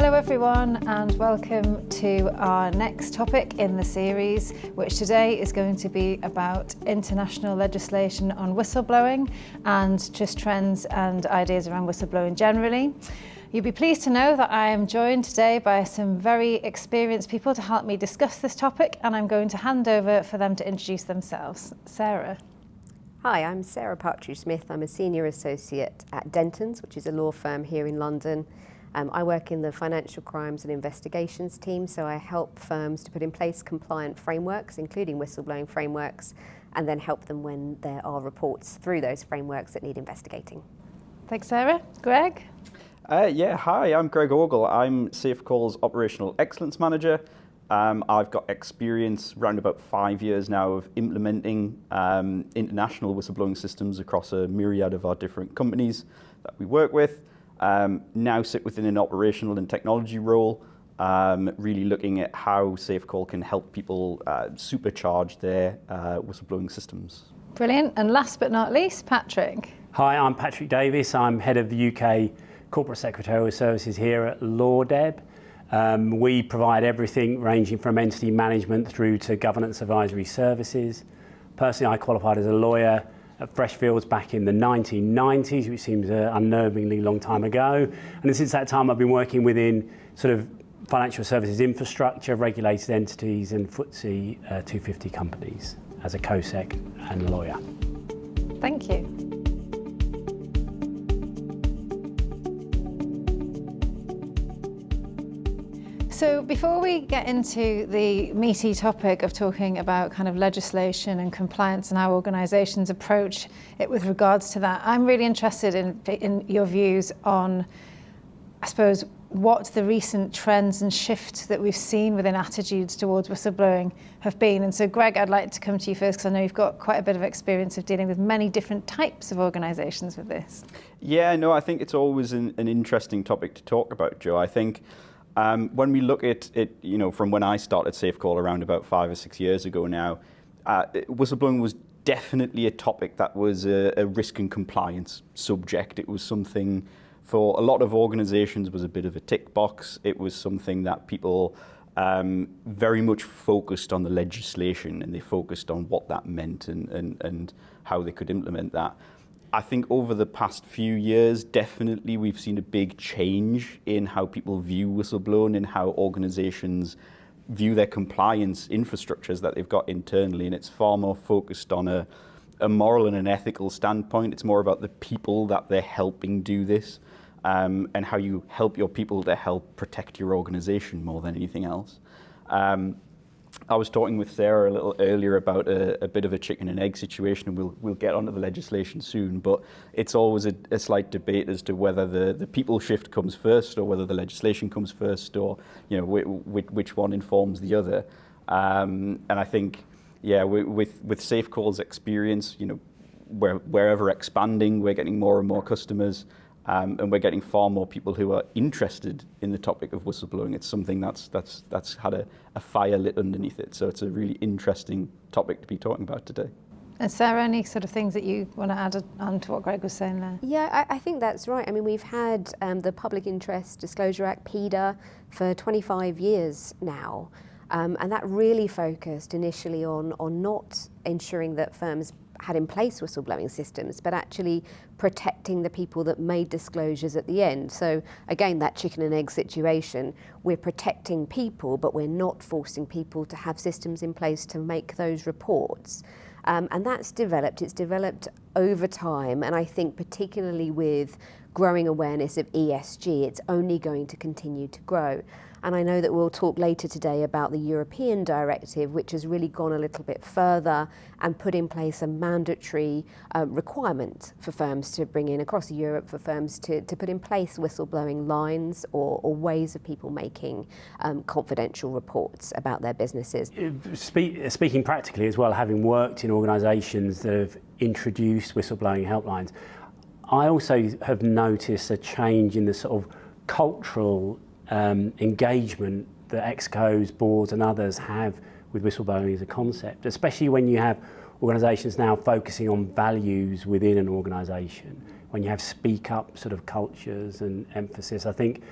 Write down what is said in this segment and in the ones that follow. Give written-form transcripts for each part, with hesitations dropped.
Hello everyone and welcome to our next topic in the series, which today is going to be about international legislation on whistleblowing and just trends and ideas around whistleblowing generally. You'll be pleased to know that I am joined today by some very experienced people to help me discuss this topic, and I'm going to hand over for them to introduce themselves. Sarah. Hi, I'm Sarah Partridge-Smith. I'm a senior associate at Dentons, which is a law firm here in London. I work in the financial crimes and investigations team, so I help firms to put in place compliant frameworks, including whistleblowing frameworks, and then help them when there are reports through those frameworks that need investigating. Thanks, Sarah. Greg? Hi, I'm Greg Ogle. I'm SafeCall's Operational Excellence Manager. I've got experience around about 5 years now of implementing international whistleblowing systems across a myriad of our different companies that we work with. Now sit within an operational and technology role, really looking at how SafeCall can help people supercharge their whistleblowing systems. Brilliant. And last but not least, Patrick. Hi, I'm Patrick Davis. I'm head of the UK Corporate Secretarial Services here at LawDeb. We provide everything ranging from entity management through to governance advisory services. Personally, I qualified as a lawyer at Freshfields back in the 1990s, which seems an unnervingly long time ago. And since that time, I've been working within sort of financial services infrastructure, regulated entities and FTSE 250 companies as a COSEC and lawyer. Thank you. So before we get into the meaty topic of talking about kind of legislation and compliance and how organisations approach it with regards to that, I'm really interested in your views on, I suppose, what the recent trends and shifts that we've seen within attitudes towards whistleblowing have been. And so, Greg, I'd like to come to you first because I know you've got quite a bit of experience of dealing with many different types of organisations with this. Yeah, no, I think it's always an interesting topic to talk about, Joe. I think when we look at it, from when I started SafeCall around about 5 or 6 years ago now, whistleblowing was definitely a topic that was a risk and compliance subject. It was something for a lot of organizations was a bit of a tick box. It was something that people very much focused on the legislation, and they focused on what that meant and how they could implement that. I think over the past few years, definitely we've seen a big change in how people view whistleblowing and how organizations view their compliance infrastructures that they've got internally. And it's far more focused on a moral and an ethical standpoint. It's more about the people that they're helping do this, and how you help your people to help protect your organization more than anything else. I was talking with Sarah a little earlier about a bit of a chicken and egg situation, and we'll get onto the legislation soon, but it's always a slight debate as to whether the people shift comes first or whether the legislation comes first, or which one informs the other. And I think, with SafeCall's experience, we're ever expanding, we're getting more and more customers. And we're getting far more people who are interested in the topic of whistleblowing. It's something that's had a fire lit underneath it. So it's a really interesting topic to be talking about today. And Sarah, any sort of things that you want to add on to what Greg was saying there? Yeah, I think that's right. I mean, we've had the Public Interest Disclosure Act, PIDA, for 25 years now. And that really focused initially on not ensuring that firms had in place whistleblowing systems, but actually protecting the people that made disclosures at the end. So again, that chicken and egg situation, we're protecting people, but we're not forcing people to have systems in place to make those reports. And that's developed, it's developed over time, and I think particularly with growing awareness of ESG, it's only going to continue to grow. And I know that we'll talk later today about the European directive, which has really gone a little bit further and put in place a mandatory requirement for firms to bring in across Europe, for firms to put in place whistleblowing lines or ways of people making confidential reports about their businesses. Speaking practically as well, having worked in organisations that have introduced whistleblowing helplines, I also have noticed a change in the sort of cultural engagement that ExCos, boards and others have with whistleblowing as a concept, especially when you have organisations now focusing on values within an organisation, when you have speak up sort of cultures and emphasis. I think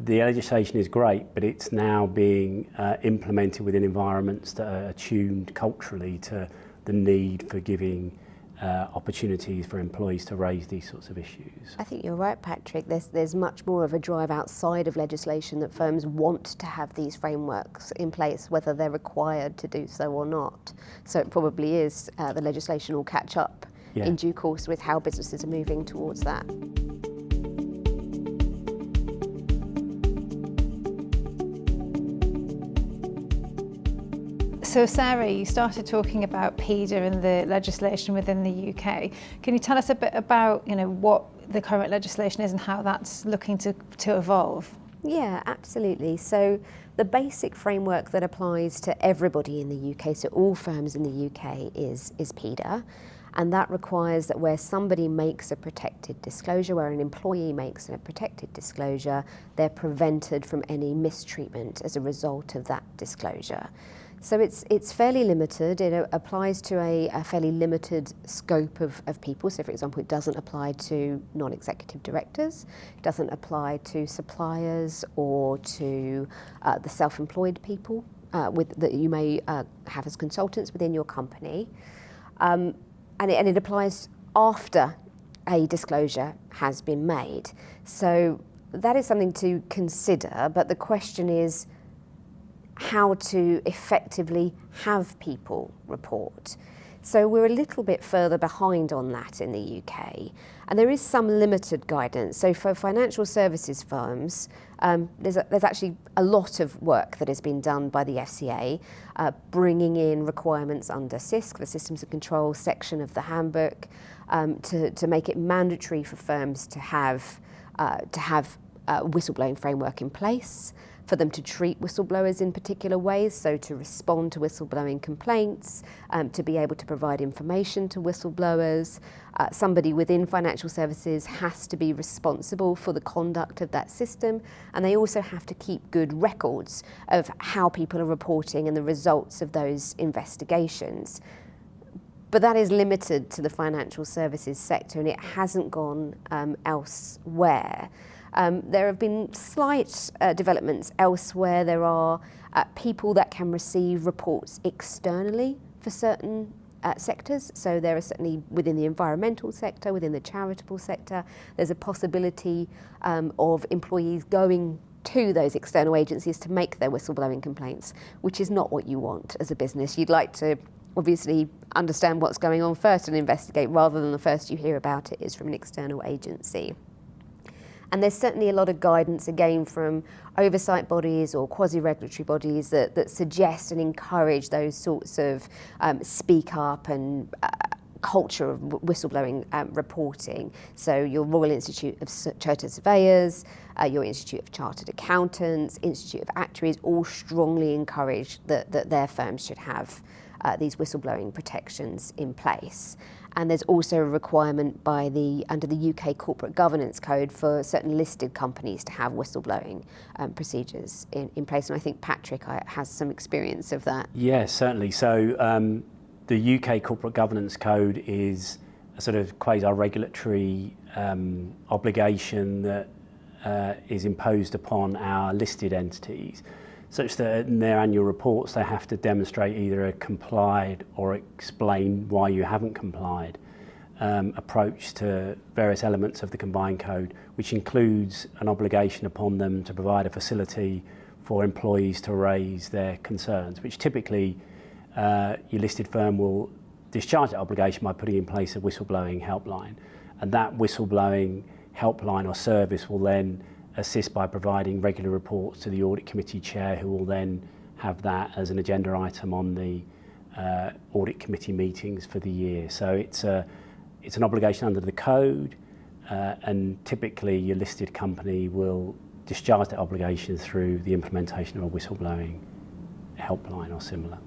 the legislation is great, but it's now being implemented within environments that are attuned culturally to the need for giving opportunities for employees to raise these sorts of issues. I think you're right, Patrick. There's much more of a drive outside of legislation that firms want to have these frameworks in place, whether they're required to do so or not. So it probably is the legislation will catch up in due course with how businesses are moving towards that. So Sarah, you started talking about PIDA and the legislation within the UK. Can you tell us a bit about, what the current legislation is and how that's looking to evolve? Yeah, absolutely. So the basic framework that applies to everybody in the UK, so all firms in the UK, is PIDA. And that requires that where somebody makes a protected disclosure, where an employee makes a protected disclosure, they're prevented from any mistreatment as a result of that disclosure. So it's fairly limited. It applies to a fairly limited scope of people. So for example, it doesn't apply to non-executive directors. It doesn't apply to suppliers or to the self-employed people that you may have as consultants within your company. And it applies after a disclosure has been made. So that is something to consider, but the question is how to effectively have people report. So we're a little bit further behind on that in the UK, and there is some limited guidance. So for financial services firms, there's actually a lot of work that has been done by the FCA, bringing in requirements under SISC, the Systems and Control section of the handbook, to make it mandatory for firms to have a whistleblowing framework in place, for them to treat whistleblowers in particular ways, so to respond to whistleblowing complaints, to be able to provide information to whistleblowers. Somebody within financial services has to be responsible for the conduct of that system, and they also have to keep good records of how people are reporting and the results of those investigations. But that is limited to the financial services sector, and it hasn't gone elsewhere. There have been slight developments elsewhere. There are people that can receive reports externally for certain sectors. So there are certainly within the environmental sector, within the charitable sector, there's a possibility of employees going to those external agencies to make their whistleblowing complaints, which is not what you want as a business. You'd like to obviously understand what's going on first and investigate, rather than the first you hear about it is from an external agency. And there's certainly a lot of guidance, again, from oversight bodies or quasi-regulatory bodies that suggest and encourage those sorts of speak up and culture of whistleblowing reporting. So your Royal Institute of Chartered Surveyors, your Institute of Chartered Accountants, Institute of Actuaries, all strongly encourage that their firms should have these whistleblowing protections in place. And there's also a requirement under the UK Corporate Governance Code for certain listed companies to have whistleblowing procedures in place. And I think Patrick has some experience of that. Yes, certainly. So the UK Corporate Governance Code is a sort of quasi-regulatory obligation that is imposed upon our listed entities, such that in their annual reports they have to demonstrate either a complied or explain why you haven't complied approach to various elements of the combined code, which includes an obligation upon them to provide a facility for employees to raise their concerns, which typically your listed firm will discharge that obligation by putting in place a whistleblowing helpline. And that whistleblowing helpline or service will then assist by providing regular reports to the audit committee chair, who will then have that as an agenda item on the audit committee meetings for the year. So it's an obligation under the code, and typically your listed company will discharge that obligation through the implementation of a whistleblowing helpline or similar.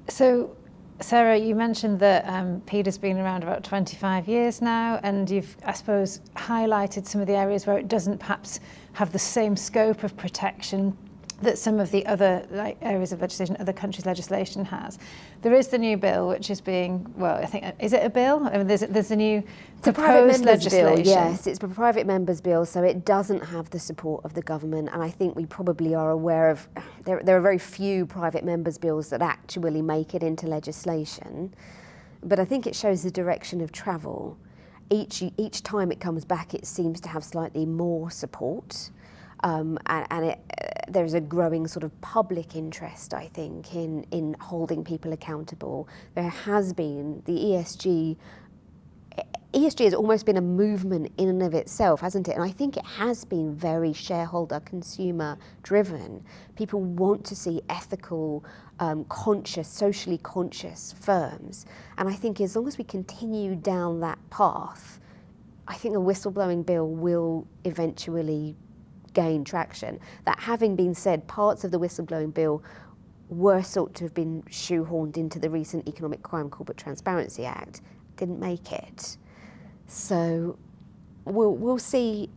So, Sarah, you mentioned that PIDA's been around about 25 years now, and you've, I suppose, highlighted some of the areas where it doesn't perhaps have the same scope of protection that some of the other areas of legislation, other countries' legislation has. There is the new bill, which is being, well, I think, is it a bill? I mean, there's a new proposed legislation. Bill, yes, it's a private members' bill, so it doesn't have the support of the government. And I think we probably are aware of, there are very few private members' bills that actually make it into legislation. But I think it shows the direction of travel. Each time it comes back, it seems to have slightly more support. There's a growing sort of public interest, I think, in holding people accountable. There has been the ESG has almost been a movement in and of itself, hasn't it? And I think it has been very shareholder, consumer driven. People want to see ethical, conscious, socially conscious firms. And I think as long as we continue down that path, I think a whistleblowing bill will eventually gain traction. That having been said, parts of the whistleblowing bill were sought to have been shoehorned into the recent Economic Crime Corporate Transparency Act, didn't make it. So we'll see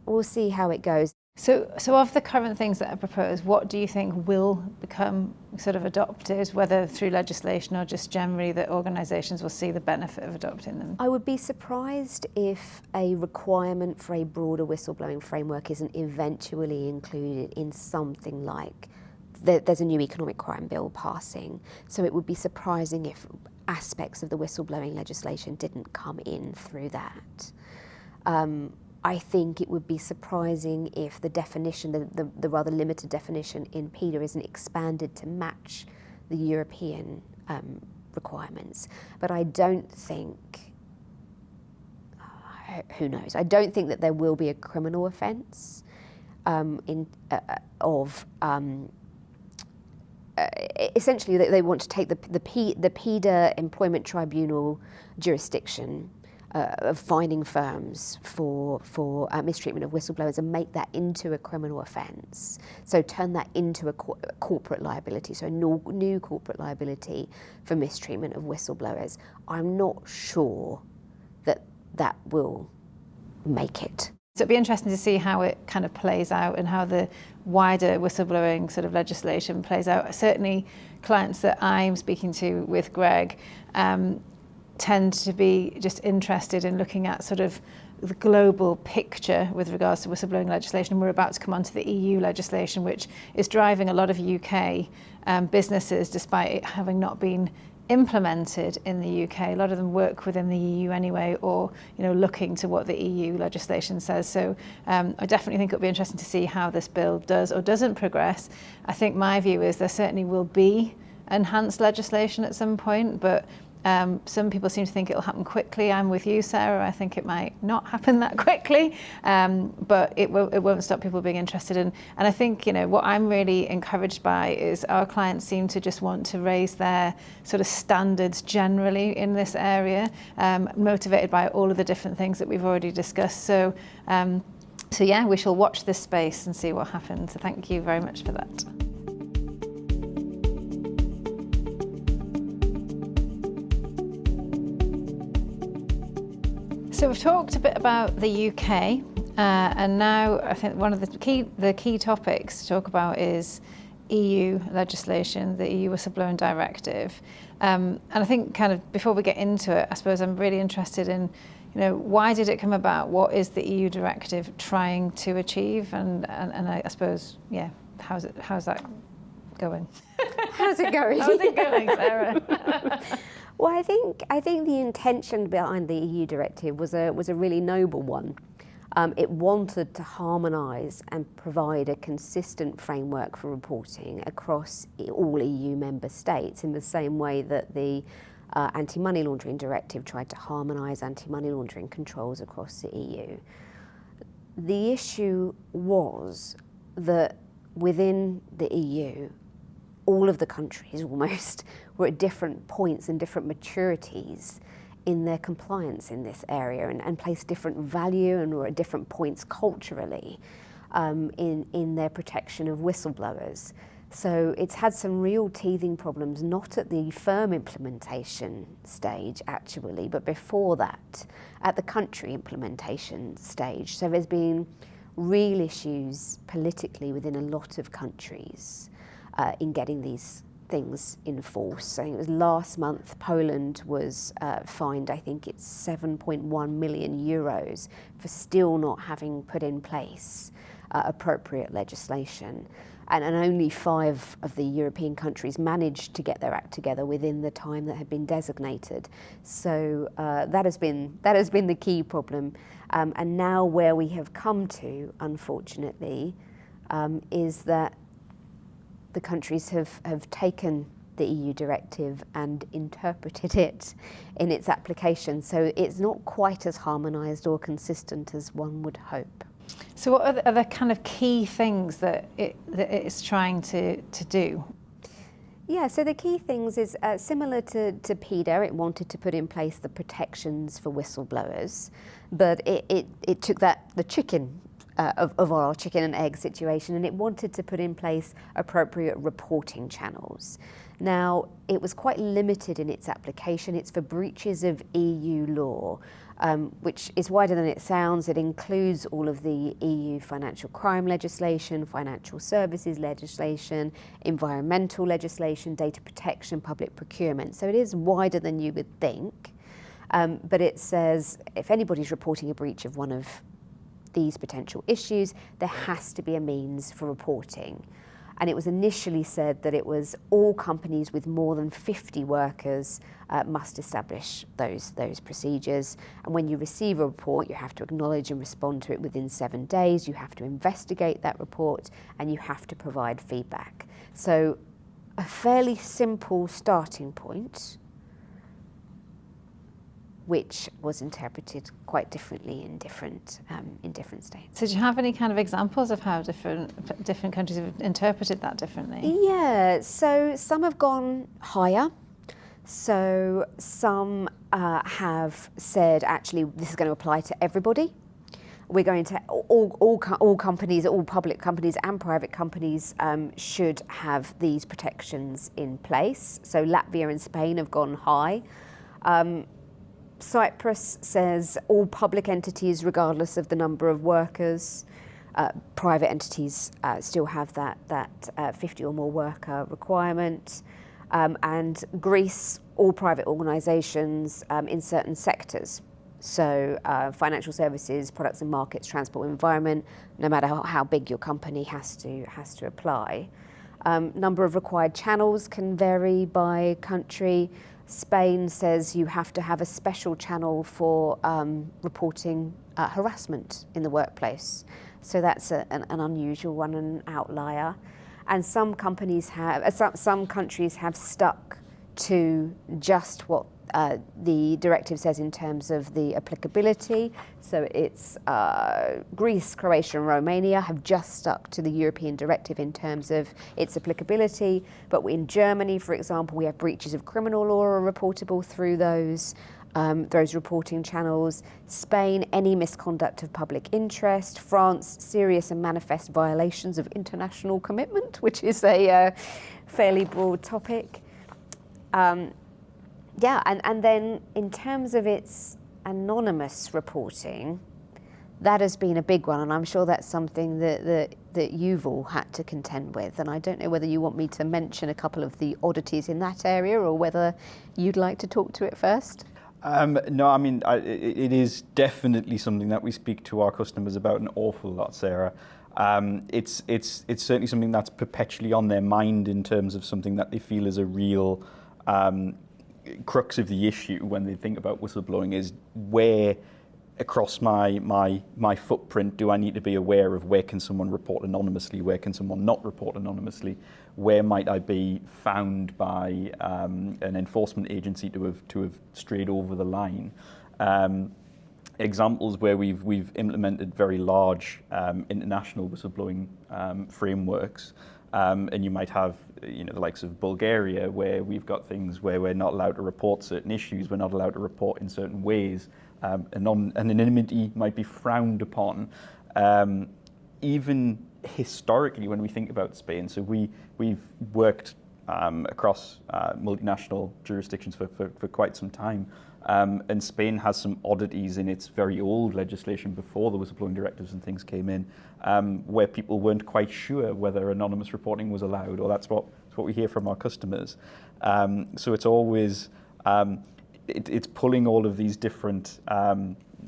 how it goes. So of the current things that are proposed, what do you think will become sort of adopted, whether through legislation or just generally that organisations will see the benefit of adopting them? I would be surprised if a requirement for a broader whistleblowing framework isn't eventually included in something like there's a new economic crime bill passing. So it would be surprising if aspects of the whistleblowing legislation didn't come in through that. I think it would be surprising if the definition, the rather limited definition in PETA isn't expanded to match the European requirements. But I don't think, who knows, I don't think that there will be a criminal offence essentially they want to take the PETA Employment Tribunal jurisdiction of fining firms for mistreatment of whistleblowers and make that into a criminal offence. So turn that into a corporate liability, so a new corporate liability for mistreatment of whistleblowers. I'm not sure that will make it. So it'd be interesting to see how it kind of plays out and how the wider whistleblowing sort of legislation plays out. Certainly clients that I'm speaking to with Greg tend to be just interested in looking at sort of the global picture with regards to whistleblowing legislation. We're about to come onto the EU legislation, which is driving a lot of UK businesses, despite it having not been implemented in the UK. A lot of them work within the EU anyway, or looking to what the EU legislation says. So I definitely think it'll be interesting to see how this bill does or doesn't progress. I think my view is there certainly will be enhanced legislation at some point, but some people seem to think it'll happen quickly. I'm with you, Sarah. I think it might not happen that quickly, but it won't stop people being interested in. And I think what I'm really encouraged by is our clients seem to just want to raise their sort of standards generally in this area, motivated by all of the different things that we've already discussed. So yeah, we shall watch this space and see what happens. So thank you very much for that. So we've talked a bit about the UK, and now I think one of the key topics to talk about is EU legislation, the EU Whistleblowing Directive. And I think kind of before we get into it, I suppose I'm really interested in, why did it come about? What is the EU directive trying to achieve? And I suppose, yeah, how's that going? How's it going? How's it going, Sarah? Well, I think the intention behind the EU directive was a really noble one. It wanted to harmonise and provide a consistent framework for reporting across all EU member states in the same way that the anti-money laundering directive tried to harmonise anti-money laundering controls across the EU. The issue was that within the EU, all of the countries almost were at different points and different maturities in their compliance in this area and placed different value and were at different points culturally in their protection of whistleblowers. So it's had some real teething problems, not at the firm implementation stage actually, but before that, at the country implementation stage. So there's been real issues politically within a lot of countries. in getting these things in force. I think it was last month Poland was fined, I think it's 7.1 million euros for still not having put in place appropriate legislation. And only 5 of the European countries managed to get their act together within the time that had been designated. So that has been the key problem. And now where we have come to, unfortunately, is that the countries have taken the EU directive and interpreted it in its application. So it's not quite as harmonised or consistent as one would hope. So what are the kind of key things that it's trying to do? Yeah, so the key things is similar to PEDA. It wanted to put in place the protections for whistleblowers, but it took the chicken of our chicken and egg situation, and it wanted to put in place appropriate reporting channels. Now, it was quite limited in its application. It's for breaches of EU law, which is wider than it sounds. It includes all of the EU financial crime legislation, financial services legislation, environmental legislation, data protection, public procurement. So it is wider than you would think. But it says if anybody's reporting a breach of one of these potential issues, there has to be a means for reporting. And it was initially said that it was all companies with more than 50 workers must establish those procedures. And when you receive a report, you have to acknowledge and respond to it within 7 days. You have to investigate that report, and you have to provide feedback. So a fairly simple starting point, which was interpreted quite differently in different states. So do you have any kind of examples of how different countries have interpreted that differently? Yeah, so some have gone higher. So some have said, actually, this is going to apply to everybody. We're going to, all companies, all public companies and private companies should have these protections in place. So Latvia and Spain have gone high. Cyprus says all public entities, regardless of the number of workers. Private entities still have that 50 or more worker requirement. And Greece, all private organisations in certain sectors. So financial services, products and markets, transport, environment, no matter how big your company has to apply. Number of required channels can vary by country. Spain says you have to have a special channel for reporting harassment in the workplace. So that's an unusual one, an outlier. And some countries have stuck to just what the directive says in terms of the applicability. So it's Greece, Croatia and Romania have just stuck to the European directive in terms of its applicability. But in Germany, for example, we have breaches of criminal law are reportable through those reporting channels. Spain, any misconduct of public interest. France, serious and manifest violations of international commitment, which is a fairly broad topic. Yeah, and then in terms of its anonymous reporting, that has been a big one, and I'm sure that's something that you've all had to contend with. And I don't know whether you want me to mention a couple of the oddities in that area, or whether you'd like to talk to it first. No, I mean, it is definitely something that we speak to our customers about an awful lot, Sarah. It's certainly something that's perpetually on their mind in terms of something that they feel is a real crux of the issue when they think about whistleblowing, is where across my footprint do I need to be aware of where can someone report anonymously, where can someone not report anonymously, where might I be found by an enforcement agency to have strayed over the line. Examples where we've implemented very large international whistleblowing frameworks. And you might have, the likes of Bulgaria, where we've got things where we're not allowed to report certain issues, we're not allowed to report in certain ways. Anonymity might be frowned upon. Even historically, when we think about Spain, so we've worked across multinational jurisdictions for quite some time. And Spain has some oddities in its very old legislation before the whistleblowing directives and things came in, where people weren't quite sure whether anonymous reporting was allowed, or that's what we hear from our customers. So it's always it's pulling all of these different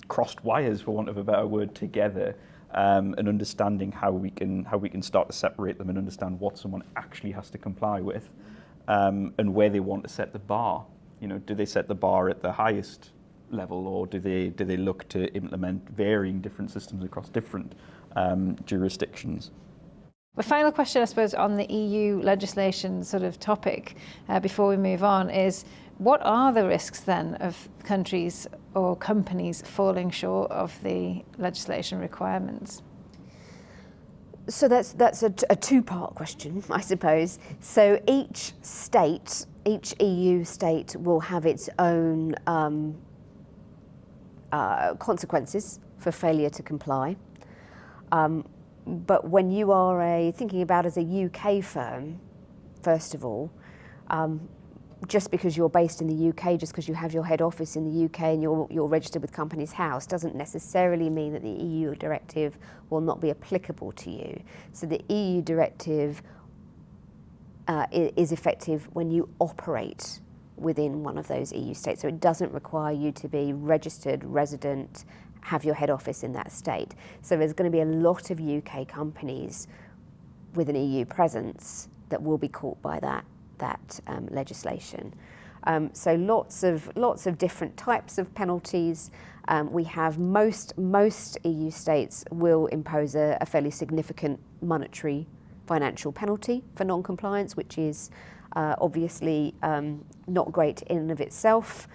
crossed wires, for want of a better word, together, and understanding how we can start to separate them and understand what someone actually has to comply with, and where they want to set the bar. You know, do they set the bar at the highest level, or do they look to implement varying different systems across different jurisdictions? The final question, I suppose, on the EU legislation sort of topic, before we move on, is what are the risks then of countries or companies falling short of the legislation requirements? So that's a two-part question, I suppose. So each EU state will have its own consequences for failure to comply. But when you are thinking about as a UK firm, first of all, just because you're based in the UK, just because you have your head office in the UK and you're registered with Companies House, doesn't necessarily mean that the EU directive will not be applicable to you. So the EU directive is effective when you operate within one of those EU states. So it doesn't require you to be registered resident, have your head office in that state. So there's going to be a lot of UK companies with an EU presence that will be caught by that legislation. So lots of different types of penalties. We have most EU states will impose a fairly significant monetary financial penalty for non-compliance, which is obviously not great in and of itself.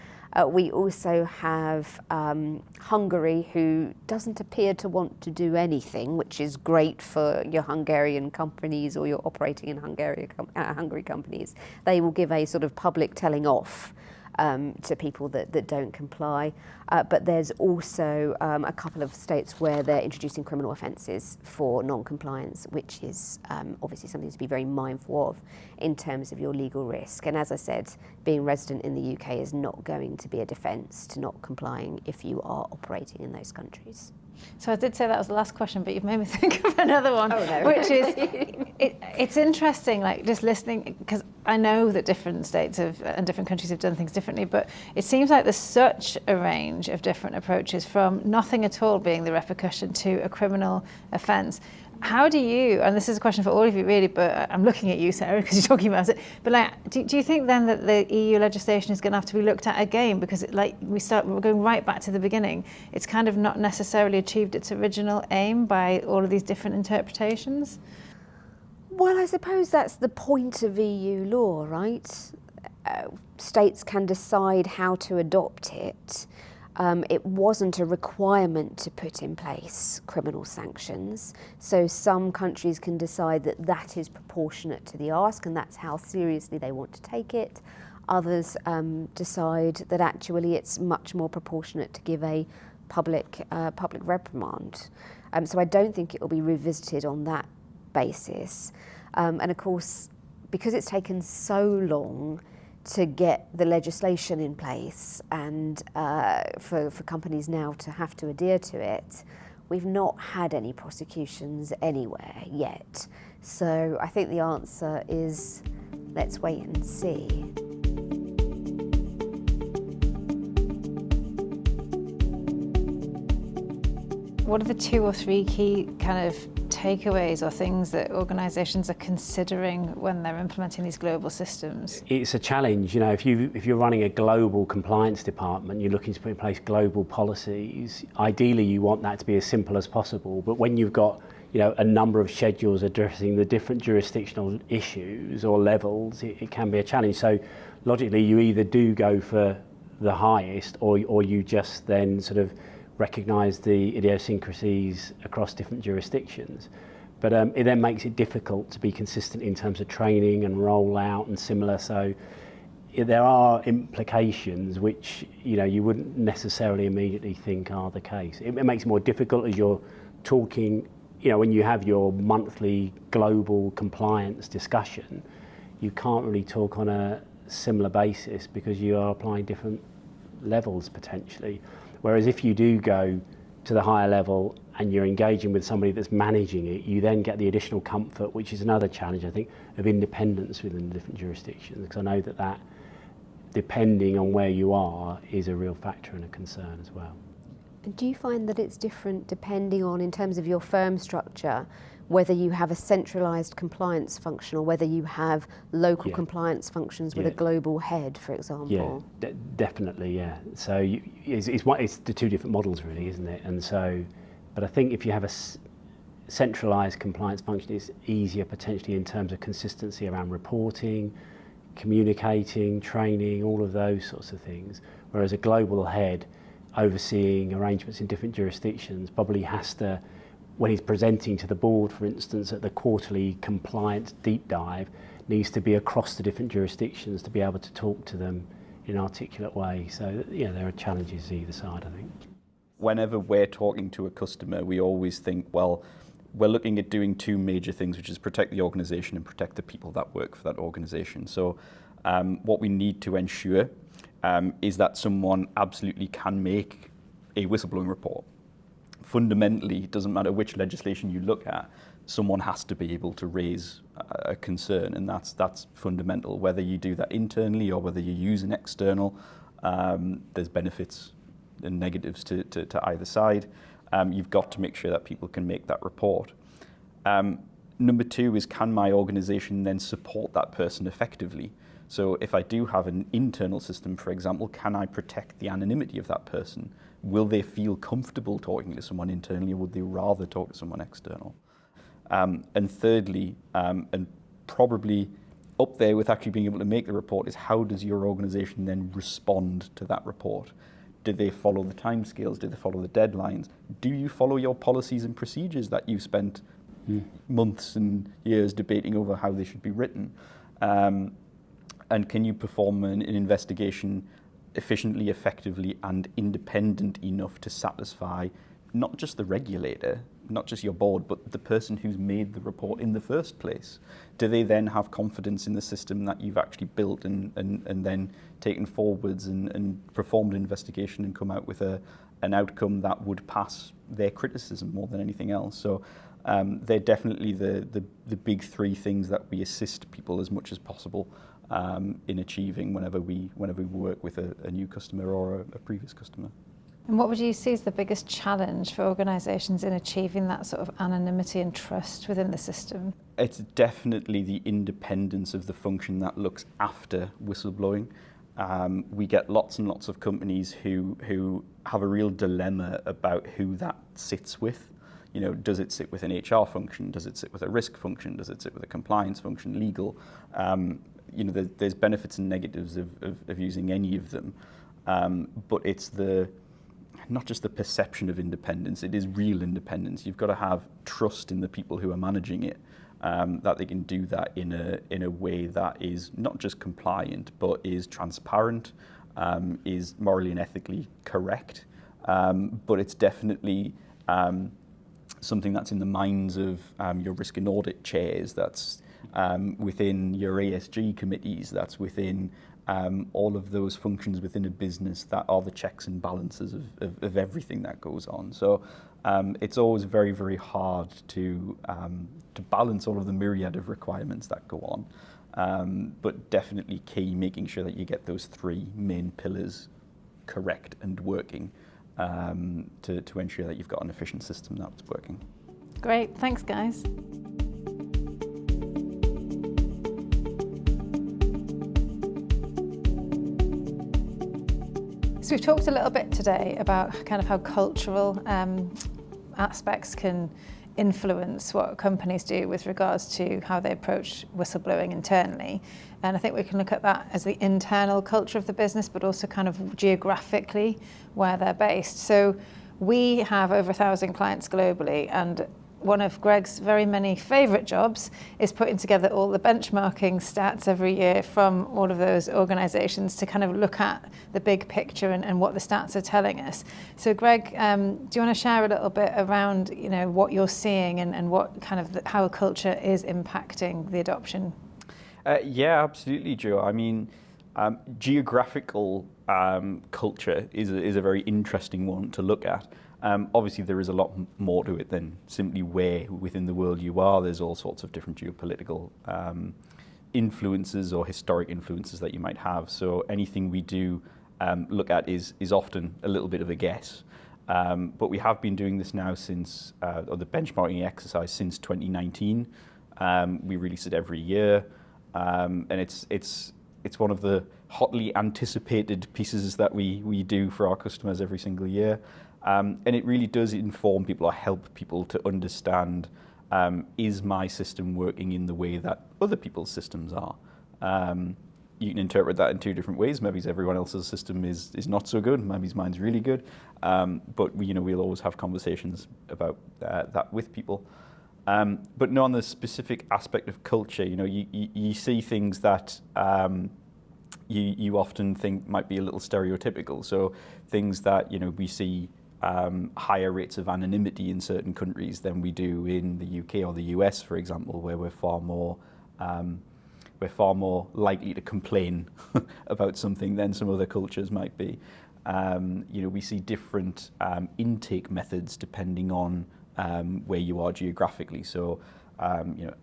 We also have Hungary, who doesn't appear to want to do anything, which is great for your Hungarian companies or your operating in Hungary companies. They will give a sort of public telling off to people that don't comply. But there's also a couple of states where they're introducing criminal offences for non-compliance, which is obviously something to be very mindful of in terms of your legal risk. And as I said, being resident in the UK is not going to be a defence to not complying if you are operating in those countries. So I did say that was the last question, but you've made me think of another one, which is, it's interesting, like just listening, because I know that different states and different countries have done things differently, but it seems like there's such a range of different approaches, from nothing at all being the repercussion to a criminal offence. How do you, and this is a question for all of you really, but I'm looking at you, Sarah, because you're talking about it, but like, do you think then that the EU legislation is going to have to be looked at again? Because we're going right back to the beginning. It's kind of not necessarily achieved its original aim by all of these different interpretations. Well, I suppose that's the point of EU law, right? States can decide how to adopt it. It wasn't a requirement to put in place criminal sanctions, so some countries can decide that that is proportionate to the ask and that's how seriously they want to take it. Others decide that actually it's much more proportionate to give a public reprimand. So I don't think it will be revisited on that basis. And of course, because it's taken so long to get the legislation in place and for companies now to have to adhere to it, we've not had any prosecutions anywhere yet. So I think the answer is let's wait and see. What are the 2 or 3 key kind of takeaways or things that organisations are considering when they're implementing these global systems? It's a challenge, you know, if you're running a global compliance department, you're looking to put in place global policies, ideally you want that to be as simple as possible, but when you've got, you know, a number of schedules addressing the different jurisdictional issues or levels, it can be a challenge. So logically you either do go for the highest or you just then sort of recognise the idiosyncrasies across different jurisdictions. But it then makes it difficult to be consistent in terms of training and rollout and similar. So there are implications which, you know, you wouldn't necessarily immediately think are the case. It makes it more difficult as you're talking, you know, when you have your monthly global compliance discussion, you can't really talk on a similar basis because you are applying different levels potentially. Whereas if you do go to the higher level and you're engaging with somebody that's managing it, you then get the additional comfort, which is another challenge, I think, of independence within the different jurisdictions. Because I know that depending on where you are, is a real factor and a concern as well. Do you find that it's different depending on, in terms of your firm structure, whether you have a centralised compliance function or whether you have local compliance functions with a global head, for example? Yeah, definitely, yeah. So it's the two different models really, isn't it? And so, but I think if you have a centralised compliance function, it's easier potentially in terms of consistency around reporting, communicating, training, all of those sorts of things. Whereas a global head overseeing arrangements in different jurisdictions probably has to, when he's presenting to the board, for instance, at the quarterly compliance deep dive, needs to be across the different jurisdictions to be able to talk to them in an articulate way. So, yeah, there are challenges either side, I think. Whenever we're talking to a customer, we always think, well, we're looking at doing two major things, which is protect the organisation and protect the people that work for that organisation. So what we need to ensure is that someone absolutely can make a whistleblowing report. Fundamentally, it doesn't matter which legislation you look at, someone has to be able to raise a concern, and that's fundamental. Whether you do that internally or whether you use an external, there's benefits and negatives to either side. You've got to make sure that people can make that report. Number two is, can my organisation then support that person effectively? So if I do have an internal system, for example, can I protect the anonymity of that person? Will they feel comfortable talking to someone internally, or would they rather talk to someone external? And thirdly, and probably up there with actually being able to make the report, is how does your organisation then respond to that report? Do they follow the timescales? Do they follow the deadlines? Do you follow your policies and procedures that you've spent months and years debating over how they should be written? And can you perform an investigation efficiently, effectively, and independent enough to satisfy not just the regulator, not just your board, but the person who's made the report in the first place? Do they then have confidence in the system that you've actually built and then taken forwards and performed an investigation and come out with an outcome that would pass their criticism more than anything else? So they're definitely the big three things that we assist people as much as possible in achieving whenever we work with a new customer or a previous customer. And what would you see as the biggest challenge for organisations in achieving that sort of anonymity and trust within the system? It's definitely the independence of the function that looks after whistleblowing. We get lots and lots of companies who have a real dilemma about who that sits with. You know, does it sit with an HR function? Does it sit with a risk function? Does it sit with a compliance function, legal? You know, there's benefits and negatives of using any of them. But it's not just the perception of independence, it is real independence. You've got to have trust in the people who are managing it, that they can do that in a way that is not just compliant, but is transparent, is morally and ethically correct. But it's definitely something that's in the minds of your risk and audit chairs, that's within your ASG committees, that's within all of those functions within a business that are the checks and balances of everything that goes on. So it's always very, very hard to balance all of the myriad of requirements that go on. But definitely key, making sure that you get those three main pillars correct and working to ensure that you've got an efficient system that's working. Great, thanks guys. So we've talked a little bit today about kind of how cultural aspects can influence what companies do with regards to how they approach whistleblowing internally. And I think we can look at that as the internal culture of the business, but also kind of geographically where they're based. So we have over 1,000 clients globally, and one of Greg's very many favourite jobs is putting together all the benchmarking stats every year from all of those organisations to kind of look at the big picture and what the stats are telling us. So Greg, do you want to share a little bit around what you're seeing and what kind of how culture is impacting the adoption? Yeah, absolutely, Joe. I mean, Geographical culture is a very interesting one to look at. Obviously, there is a lot more to it than simply where within the world you are. There's all sorts of different geopolitical influences or historic influences that you might have. So anything we do look at is often a little bit of a guess. But we have been doing this now since, or the benchmarking exercise since 2019. We release it every year, and it's one of the hotly anticipated pieces that we do for our customers every single year. And it really does inform people or help people to understand, is my system working in the way that other people's systems are? You can interpret that in two different ways. Maybe everyone else's system is not so good. Maybe mine's really good. But we'll always have conversations about that with people. But no, on the specific aspect of culture, you see things that you often think might be a little stereotypical. So things that we see higher rates of anonymity in certain countries than we do in the UK or the US, for example, where we're far more likely to complain about something than some other cultures might be. We see different intake methods depending on where you are geographically. So,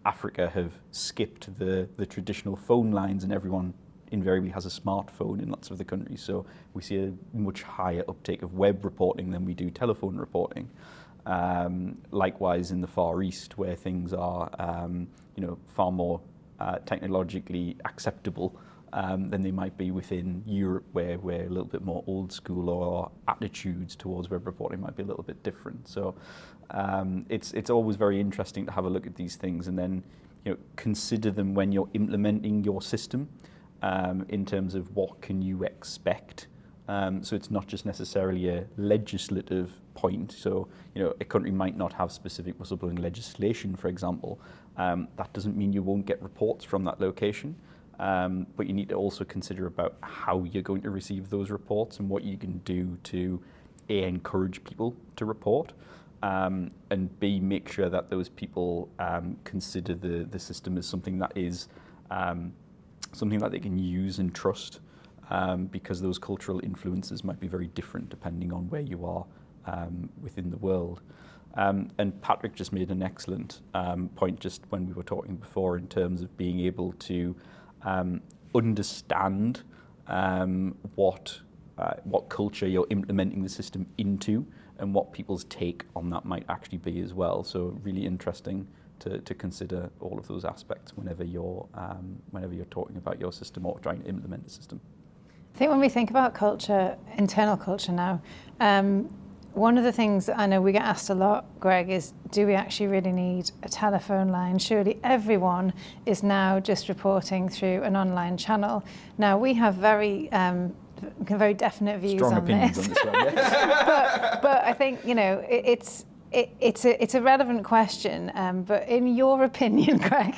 Africa have skipped the traditional phone lines, and everyone invariably has a smartphone in lots of the countries. So we see a much higher uptake of web reporting than we do telephone reporting. Likewise, in the Far East, where things are, far more technologically acceptable than they might be within Europe, where we're a little bit more old school, or our attitudes towards web reporting might be a little bit different. So it's always very interesting to have a look at these things and then consider them when you're implementing your system in terms of what can you expect. So it's not just necessarily a legislative point. So, a country might not have specific whistleblowing legislation, for example. That doesn't mean you won't get reports from that location. But you need to also consider about how you're going to receive those reports and what you can do to A, encourage people to report, and B, make sure that those people consider the system as something that is something that they can use and trust, because those cultural influences might be very different depending on where you are within the world. And Patrick just made an excellent point just when we were talking before in terms of being able to understand what culture you're implementing the system into and what people's take on that might actually be as well. So really interesting to consider all of those aspects whenever you're talking about your system or trying to implement the system. I think when we think about culture, internal culture now, one of the things I know we get asked a lot, Greg, is do we actually really need a telephone line? Surely everyone is now just reporting through an online channel. Now, we have very definite views Strong on opinions this. on this one, yes. but I think, it's a relevant question. But in your opinion, Greg,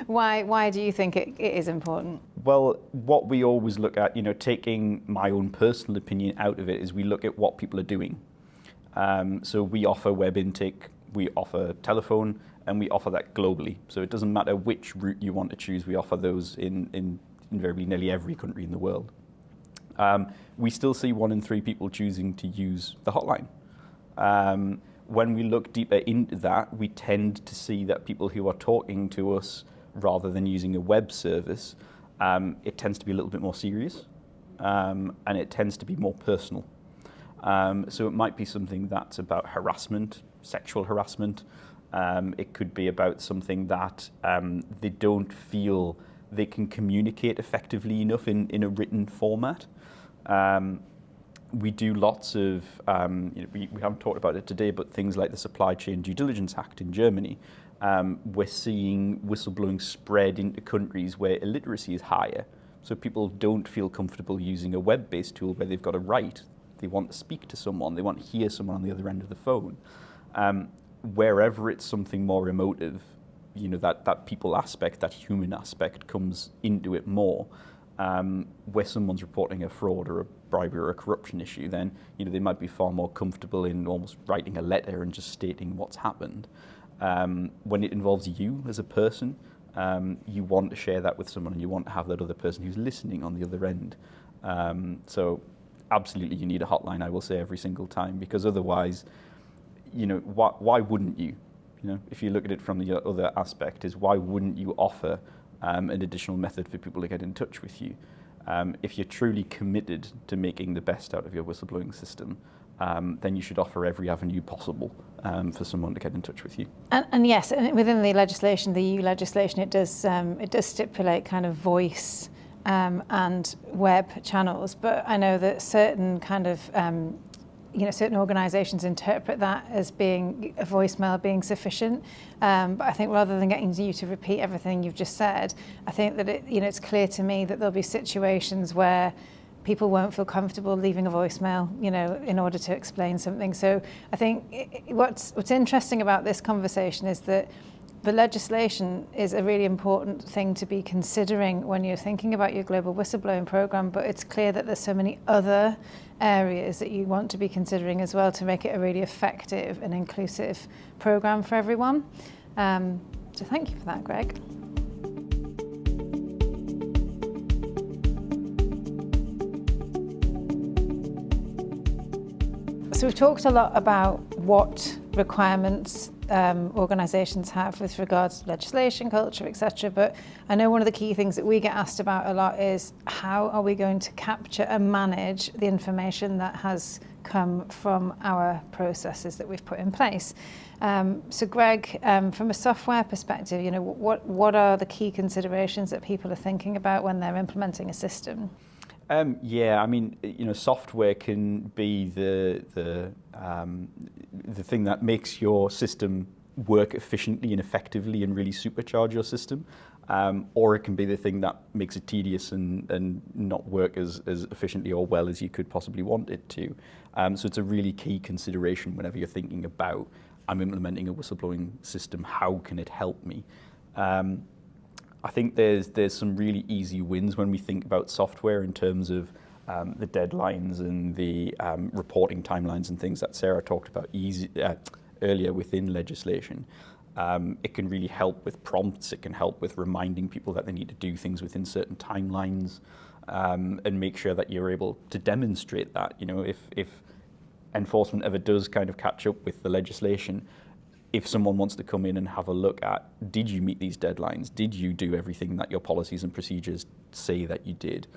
why do you think it is important? Well, what we always look at, taking my own personal opinion out of it, is we look at what people are doing. So we offer web intake, we offer telephone, and we offer that globally. So it doesn't matter which route you want to choose, we offer those in invariably nearly every country in the world. We still see 1 in 3 people choosing to use the hotline. When we look deeper into that, we tend to see that people who are talking to us rather than using a web service, it tends to be a little bit more serious, and it tends to be more personal. So it might be something that's about harassment, sexual harassment. It could be about something that they don't feel they can communicate effectively enough in a written format. We do lots of, we haven't talked about it today, but things like the Supply Chain Due Diligence Act in Germany. We're seeing whistleblowing spread into countries where illiteracy is higher. So people don't feel comfortable using a web-based tool where they've got to write. They want to speak to someone. They want to hear someone on the other end of the phone. Wherever it's something more emotive, that people aspect, that human aspect comes into it more. Where someone's reporting a fraud or a bribery or a corruption issue, then they might be far more comfortable in almost writing a letter and just stating what's happened. When it involves you as a person, you want to share that with someone, and you want to have that other person who's listening on the other end. So absolutely you need a hotline, I will say, every single time, because otherwise, why wouldn't you? If you look at it from the other aspect, is why wouldn't you offer an additional method for people to get in touch with you? If you're truly committed to making the best out of your whistleblowing system, then you should offer every avenue possible for someone to get in touch with you. And yes, within the legislation, the EU legislation, it does stipulate kind of voice and web channels. But I know that certain kind of certain organisations interpret that as being a voicemail being sufficient. But I think rather than getting you to repeat everything you've just said, I think that it's clear to me that there'll be situations where people won't feel comfortable leaving a voicemail, in order to explain something. So I think what's interesting about this conversation is that the legislation is a really important thing to be considering when you're thinking about your global whistleblowing program, but it's clear that there's so many other areas that you want to be considering as well to make it a really effective and inclusive program for everyone. So thank you for that, Greg. So we've talked a lot about what requirements organisations have with regards to legislation, culture, etc. But I know one of the key things that we get asked about a lot is how are we going to capture and manage the information that has come from our processes that we've put in place. So Greg, from a software perspective, what are the key considerations that people are thinking about when they're implementing a system? Software can be the thing that makes your system work efficiently and effectively and really supercharge your system, or it can be the thing that makes it tedious and not work as efficiently or well as you could possibly want it to. So it's a really key consideration whenever you're thinking about, I'm implementing a whistleblowing system, how can it help me? I think there's some really easy wins when we think about software in terms of the deadlines and the reporting timelines and things that Sarah talked about earlier within legislation. It can really help with prompts. It can help with reminding people that they need to do things within certain timelines, and make sure that you're able to demonstrate that. If enforcement ever does kind of catch up with the legislation, if someone wants to come in and have a look at, did you meet these deadlines? Did you do everything that your policies and procedures say that you did?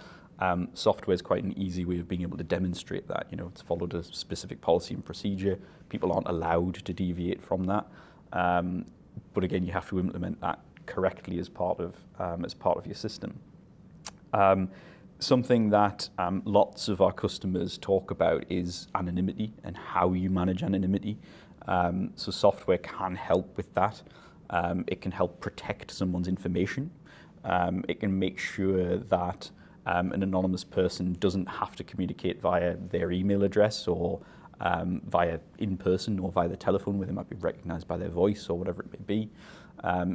Software is quite an easy way of being able to demonstrate that. It's followed a specific policy and procedure. People aren't allowed to deviate from that. But again, you have to implement that correctly as part of your system. Something that lots of our customers talk about is anonymity and how you manage anonymity. So software can help with that. It can help protect someone's information. It can make sure that an anonymous person doesn't have to communicate via their email address or via in-person or via the telephone, where they might be recognized by their voice or whatever it may be.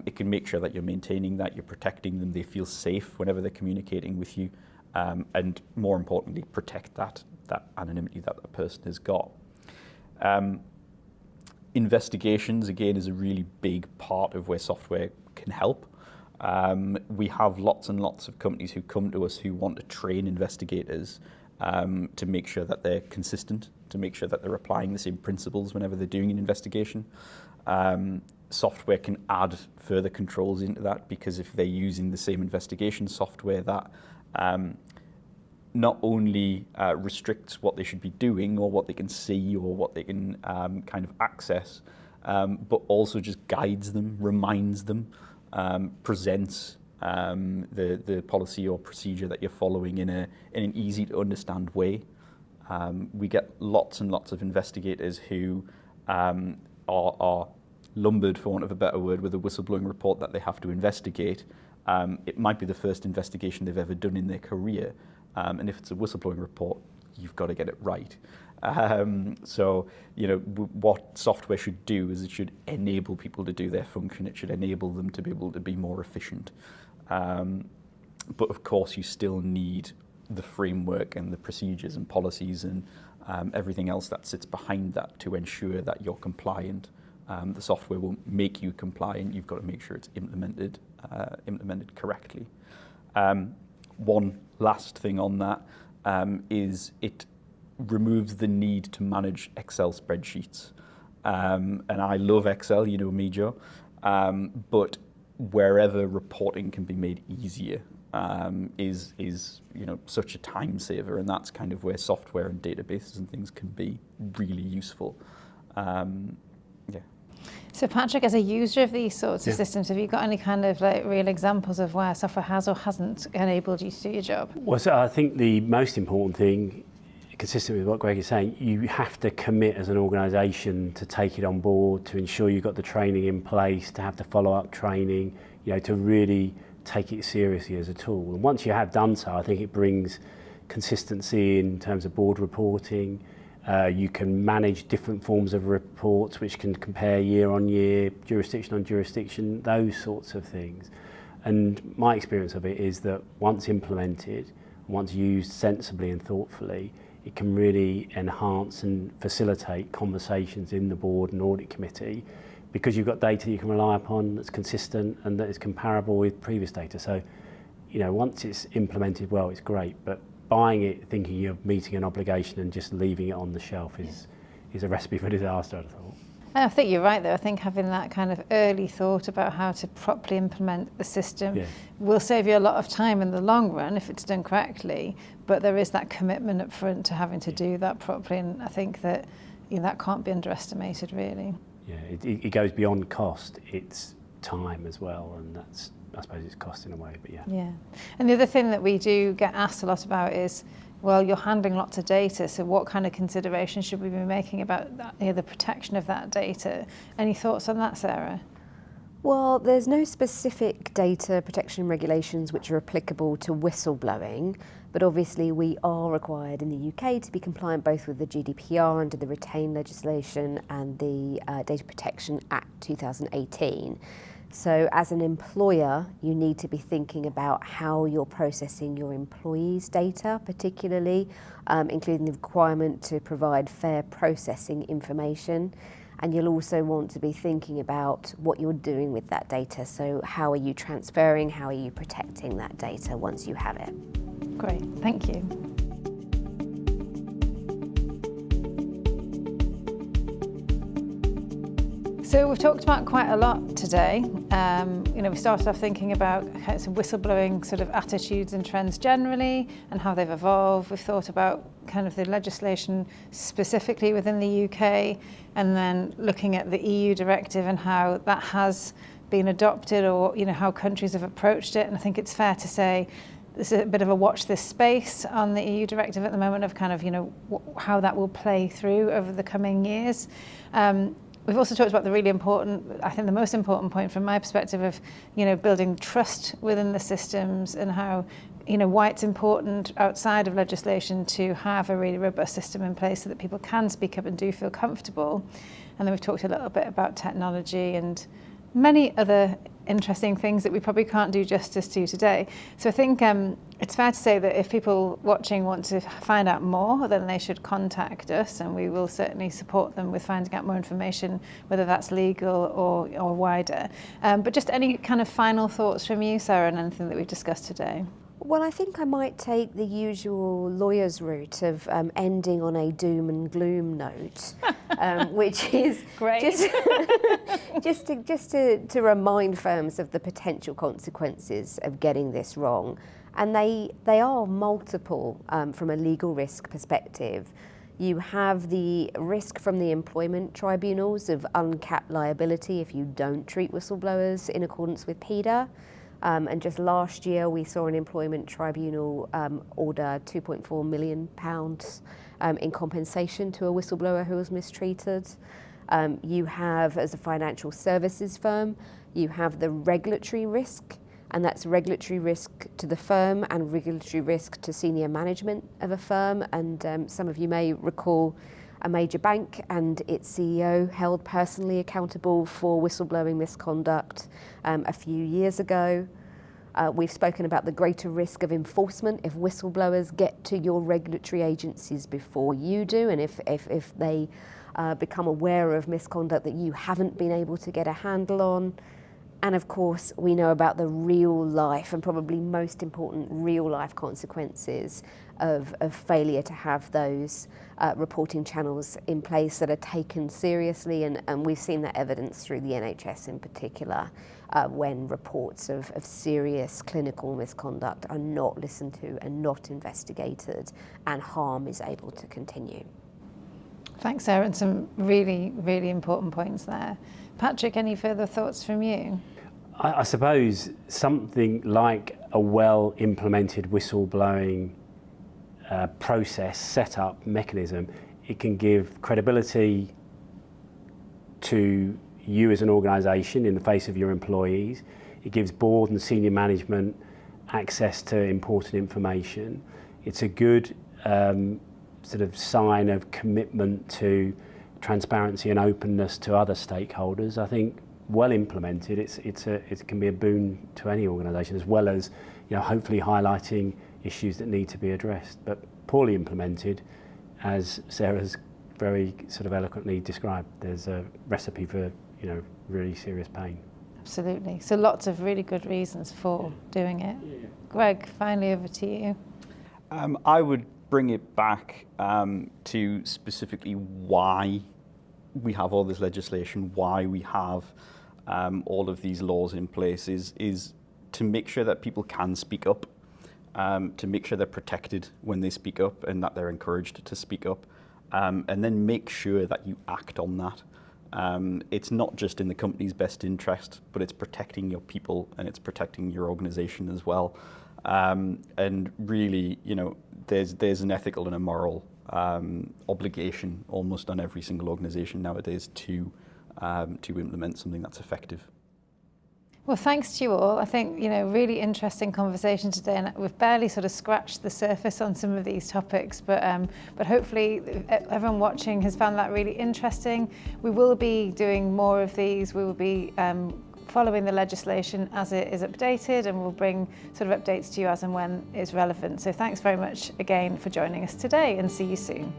It can make sure that you're maintaining that, you're protecting them, they feel safe whenever they're communicating with you, and more importantly, protect that anonymity that the person has got. Investigations, again, is a really big part of where software can help. We have lots and lots of companies who come to us who want to train investigators to make sure that they're consistent, to make sure that they're applying the same principles whenever they're doing an investigation. Software can add further controls into that, because if they're using the same investigation software, that not only restricts what they should be doing or what they can see or what they can kind of access, but also just guides them, reminds them, presents the policy or procedure that you're following in an easy to understand way. We get lots and lots of investigators who are lumbered, for want of a better word, with a whistleblowing report that they have to investigate. It might be the first investigation they've ever done in their career. And if it's a whistleblowing report, you've got to get it right. So, what software should do is it should enable people to do their function. It should enable them to be able to be more efficient. But of course, you still need the framework and the procedures and policies and everything else that sits behind that to ensure that you're compliant. The software won't make you compliant. You've got to make sure it's implemented implemented correctly. One last thing on that is it removes the need to manage Excel spreadsheets. And I love Excel, you know me, Joe, but wherever reporting can be made easier is such a time saver, and that's kind of where software and databases and things can be really useful. So Patrick, as a user of these sorts of systems, have you got any kind of like real examples of where software has or hasn't enabled you to do your job? Well, so I think the most important thing, consistent with what Greg is saying, you have to commit as an organisation to take it on board, to ensure you've got the training in place, to have the follow-up training, to really take it seriously as a tool. And once you have done so, I think it brings consistency in terms of board reporting. You can manage different forms of reports which can compare year on year, jurisdiction on jurisdiction, those sorts of things. And my experience of it is that once implemented, once used sensibly and thoughtfully, it can really enhance and facilitate conversations in the board and audit committee, because you've got data you can rely upon that's consistent and that is comparable with previous data. So, once it's implemented well, it's great, but buying it thinking you're meeting an obligation and just leaving it on the shelf is a recipe for disaster, I'd have thought. I think you're right though. I think having that kind of early thought about how to properly implement the system will save you a lot of time in the long run if it's done correctly, but there is that commitment up front to having to do that properly, and I think that that can't be underestimated really. Yeah, it goes beyond cost, it's time as well, and that's, I suppose it's cost in a way, but Yeah, and the other thing that we do get asked a lot about is, well, you're handling lots of data, so what kind of considerations should we be making about that, the protection of that data? Any thoughts on that, Sarah? Well, there's no specific data protection regulations which are applicable to whistleblowing, but obviously we are required in the UK to be compliant both with the GDPR under the Retain legislation and the Data Protection Act 2018. So as an employer, you need to be thinking about how you're processing your employees' data, particularly, including the requirement to provide fair processing information. And you'll also want to be thinking about what you're doing with that data. So how are you transferring, how are you protecting that data once you have it? Great, thank you. So we've talked about quite a lot today. We started off thinking about some whistleblowing sort of attitudes and trends generally and how they've evolved. We've thought about kind of the legislation specifically within the UK, and then looking at the EU directive and how that has been adopted, or how countries have approached it. And I think it's fair to say there's a bit of a watch this space on the EU directive at the moment of kind of how that will play through over the coming years. We've also talked about the really important, I think the most important point from my perspective of, building trust within the systems, and how, why it's important outside of legislation to have a really robust system in place so that people can speak up and do feel comfortable. And then we've talked a little bit about technology and many other interesting things that we probably can't do justice to today. So I think it's fair to say that if people watching want to find out more, then they should contact us, and we will certainly support them with finding out more information, whether that's legal or wider. But just any kind of final thoughts from you, Sarah, on anything that we've discussed today? Well, I think I might take the usual lawyer's route of ending on a doom and gloom note, which is great. just to remind firms of the potential consequences of getting this wrong. And they are multiple from a legal risk perspective. You have the risk from the employment tribunals of uncapped liability if you don't treat whistleblowers in accordance with PIDA. And just last year, we saw an employment tribunal order £2.4 million in compensation to a whistleblower who was mistreated. You have, as a financial services firm, you have the regulatory risk, and that's regulatory risk to the firm and regulatory risk to senior management of a firm. And some of you may recall a major bank and its CEO held personally accountable for whistleblowing misconduct a few years ago. We've spoken about the greater risk of enforcement if whistleblowers get to your regulatory agencies before you do, and if they become aware of misconduct that you haven't been able to get a handle on. And of course, we know about the real life and probably most important real life consequences of failure to have those reporting channels in place that are taken seriously. And we've seen that evidence through the NHS in particular, when reports of serious clinical misconduct are not listened to and not investigated, and harm is able to continue. Thanks, Sarah, and some really, really important points there. Patrick, any further thoughts from you? I suppose something like a well-implemented whistleblowing process, setup, mechanism, it can give credibility to you as an organisation in the face of your employees. It gives board and senior management access to important information. It's a good sort of sign of commitment to transparency and openness to other stakeholders. I think well implemented, it can be a boon to any organisation, as well as, you know, hopefully highlighting issues that need to be addressed. But poorly implemented, as Sarah's very sort of eloquently described, there's a recipe for, you know, really serious pain. Absolutely. So lots of really good reasons for doing it. Yeah. Greg, finally over to you. I would bring it back to specifically why we have all this legislation, why we have all of these laws in place is to make sure that people can speak up, to make sure they're protected when they speak up and that they're encouraged to speak up, and then make sure that you act on that. It's not just in the company's best interest, but it's protecting your people and it's protecting your organization as well. And really, you know, there's an ethical and a moral obligation almost on every single organization nowadays to implement something that's effective. Well, thanks to you all. I think, you know, really interesting conversation today, and we've barely sort of scratched the surface on some of these topics, but hopefully everyone watching has found that really interesting. We will be doing more of these. We will be following the legislation as it is updated, and we'll bring sort of updates to you as and when it's relevant. So thanks very much again for joining us today, and see you soon.